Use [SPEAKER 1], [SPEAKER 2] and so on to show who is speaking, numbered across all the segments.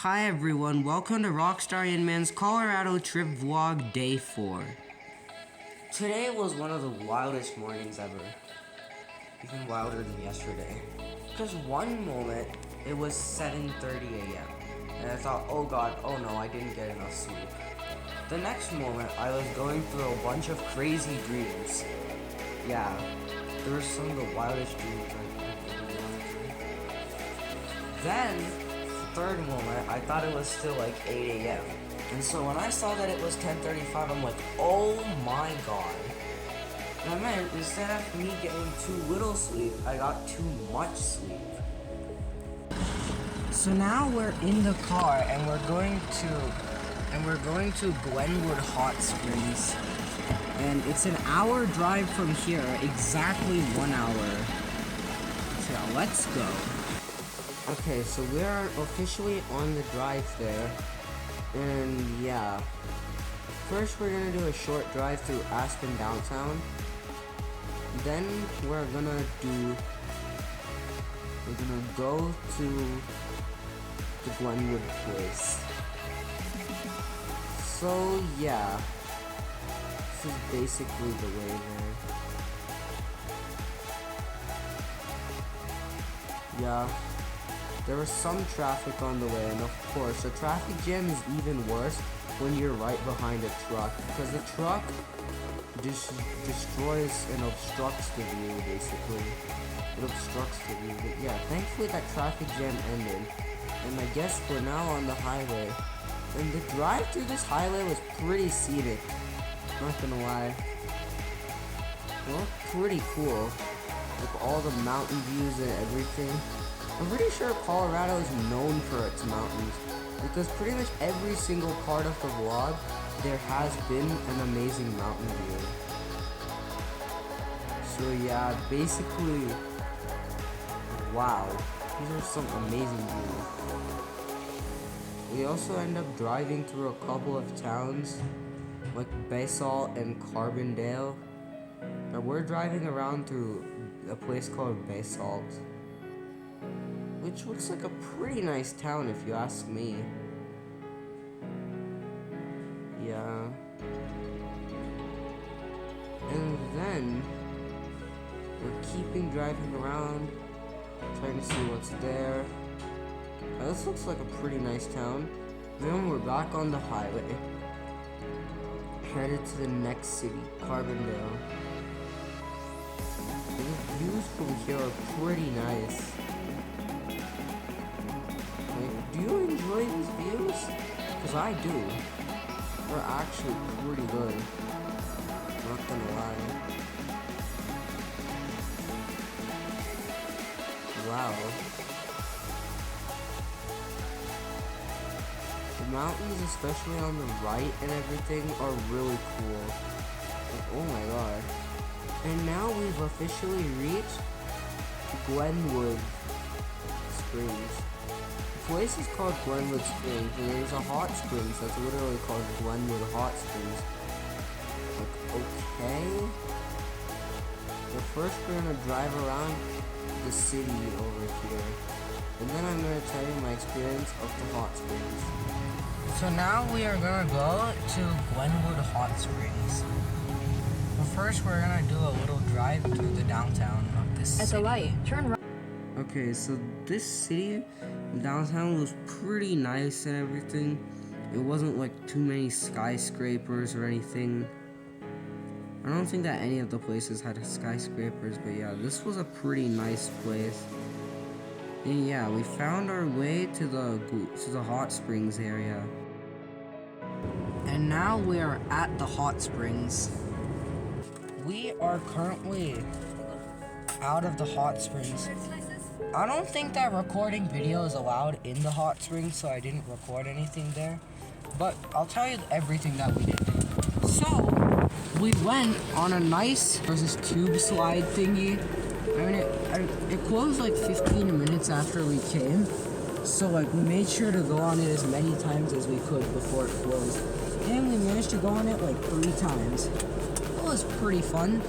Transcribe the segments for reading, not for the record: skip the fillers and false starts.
[SPEAKER 1] Hi everyone, welcome to Rockstar Inman's Colorado Trip Vlog Day 4. Today was one of the wildest mornings ever. Even wilder than yesterday. Because one moment, it was 7:30 a.m. And I thought, oh god, oh no, I didn't get enough sleep. The next moment, I was going through a bunch of crazy dreams. Yeah, there were some of the wildest dreams I've ever had. Then, third moment, I thought it was still like 8 a.m. And so when I saw that it was 10:35, I'm like, oh my god. And I meant, instead of me getting too little sleep, I got too much sleep. So now we're in the car and we're going to Glenwood Hot Springs. And it's an hour drive from here, exactly 1 hour. So let's go. Okay, so we are officially on the drive there, and yeah. First we're gonna do a short drive through Aspen downtown. Then we're gonna go to the Glenwood place. So yeah, this is basically the way there. Yeah. There was some traffic on the way, and of course, a traffic jam is even worse when you're right behind a truck, because the truck destroys and obstructs the view, basically. It obstructs the view, but yeah, thankfully that traffic jam ended, and I guess we're now on the highway. And the drive through this highway was pretty scenic, not gonna lie. Well, pretty cool, like all the mountain views and everything. I'm pretty sure Colorado is known for its mountains, because pretty much every single part of the vlog, there has been an amazing mountain view. So yeah, basically, wow, these are some amazing views. We also end up driving through a couple of towns, like Basalt and Carbondale. Now we're driving around through a place called Basalt, which looks like a pretty nice town if you ask me. Yeah. And then we're keeping driving around, trying to see what's there. Now, this looks like a pretty nice town. Then we're back on the highway, headed to the next city, Carbondale. The views from here are pretty nice. Do you enjoy these views? Because I do. They're actually pretty good. Not gonna lie. Wow. The mountains, especially on the right and everything, are really cool. Like, oh my god. And now we've officially reached Glenwood Springs. The place is called Glenwood Springs, and there's a hot springs that's literally called Glenwood Hot Springs. Like, okay. But first we're gonna drive around the city over here, and then I'm gonna tell you my experience of the hot springs. So now we are gonna go to Glenwood Hot Springs. But first we're gonna do a little drive through the downtown of this city.
[SPEAKER 2] At the light, turn right.
[SPEAKER 1] Okay, so this city downtown was pretty nice and everything. It wasn't like too many skyscrapers or anything. I don't think that any of the places had skyscrapers, but yeah, this was a pretty nice place. And yeah, we found our way to the hot springs area. And now we are at the hot springs. We are currently out of the hot springs. I don't think that recording video is allowed in the hot springs, so I didn't record anything there. But I'll tell you everything that we did. So, we went on a nice tube slide thingy. I mean, it closed like 15 minutes after we came. So like, we made sure to go on it as many times as we could before it closed. And we managed to go on it like 3 times. It was pretty fun.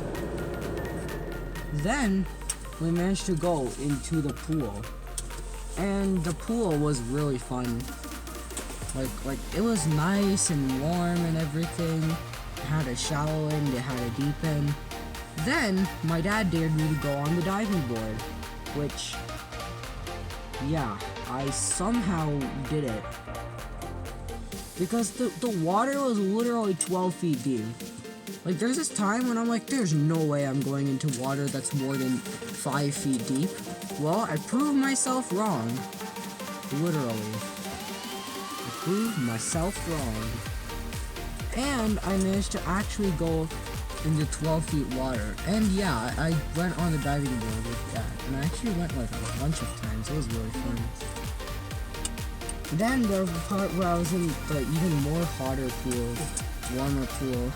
[SPEAKER 1] Then, we managed to go into the pool. And the pool was really fun.
[SPEAKER 2] Like it was nice and warm and everything. It had a shallow end, it had a deep end. Then my dad dared me to go on the diving board, which, yeah, I somehow did it. Because the water was literally 12 feet deep. Like, there's this time when I'm like, there's no way I'm going into water that's more than 5 feet deep. Well, I proved myself wrong. Literally. I proved myself wrong. And I managed to actually go into 12 feet water. And yeah, I went on the diving board with that. And I actually went like a bunch of times. It was really fun. Then there was the part where I was in the even more hotter pool, warmer pool.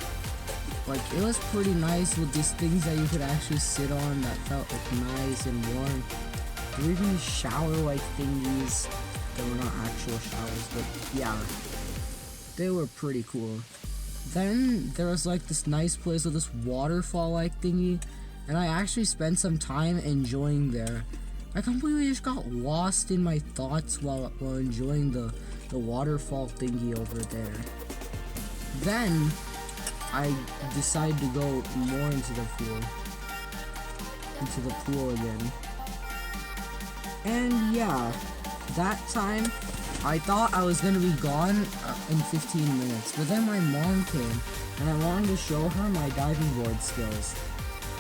[SPEAKER 2] Like, it was pretty nice with these things that you could actually sit on that felt like nice and warm. There were even shower-like thingies. They were not actual showers, but yeah, they were pretty cool. Then there was like this nice place with this waterfall-like thingy, and I actually spent some time enjoying there. I completely just got lost in my thoughts while enjoying the waterfall thingy over there. Then I decided to go more into the pool again. And yeah, that time I thought I was gonna be gone in 15 minutes, but then my mom came and I wanted to show her my diving board skills.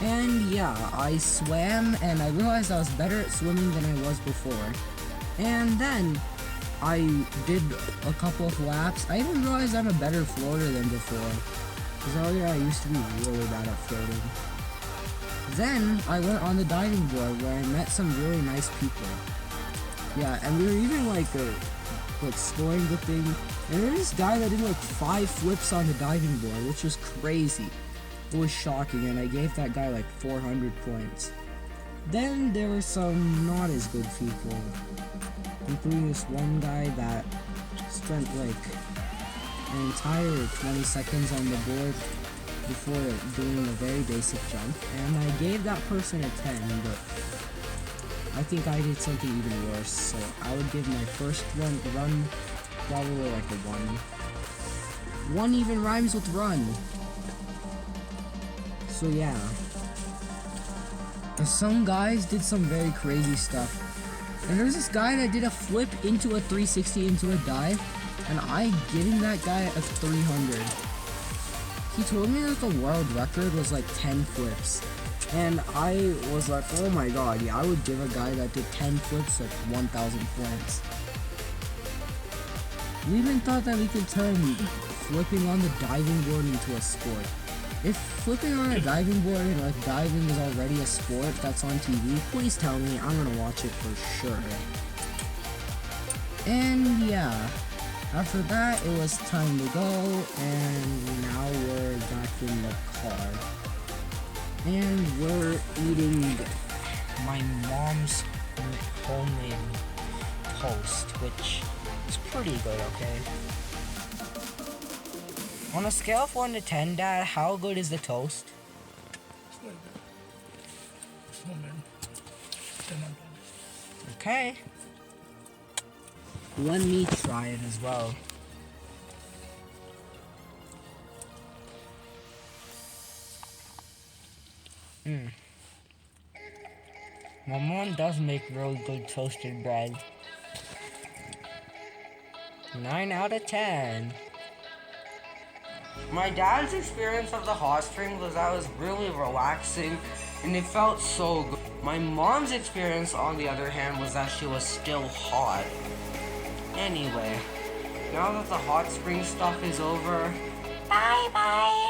[SPEAKER 2] And yeah, I swam and I realized I was better at swimming than I was before. And then I did a couple of laps. I even realized I'm a better floater than before, because earlier I used to be really bad at floating. Then I went on the diving board where I met some really nice people. Yeah, and we were even like exploring the thing. And there was this guy that did like 5 flips on the diving board, which was crazy. It was shocking, and I gave that guy like 400 points. Then there were some not as good people, including this one guy that spent like an entire 20 seconds on the board before doing a very basic jump, and I gave that person a 10, but I think I did something even worse, so I would give my first run probably like a 1. 1 even rhymes with run. So yeah. Some guys did some very crazy stuff. And there's this guy that did a flip into a 360 into a dive, and I given that guy a 300. He told me that the world record was like 10 flips. And I was like, oh my god, yeah, I would give a guy that did 10 flips like 1,000 points. We even thought that we could turn flipping on the diving board into a sport. If flipping on a diving board and like diving is already a sport that's on TV, please tell me. I'm gonna watch it for sure. And yeah, after that it was time to go, and now we're back in the car. And we're eating my mom's homemade toast, which is pretty good, okay? On a scale of 1 to 10, Dad, how good is the toast?
[SPEAKER 3] It's really good. It's 1 man. 10 on 10.
[SPEAKER 2] Okay. Let me try it as well. My mom does make really good toasted bread. 9 out of 10. My dad's experience of the hot spring was that it was really relaxing and it felt so good. My mom's experience, on the other hand, was that she was still hot. Anyway, now that the hot spring stuff is over, bye bye!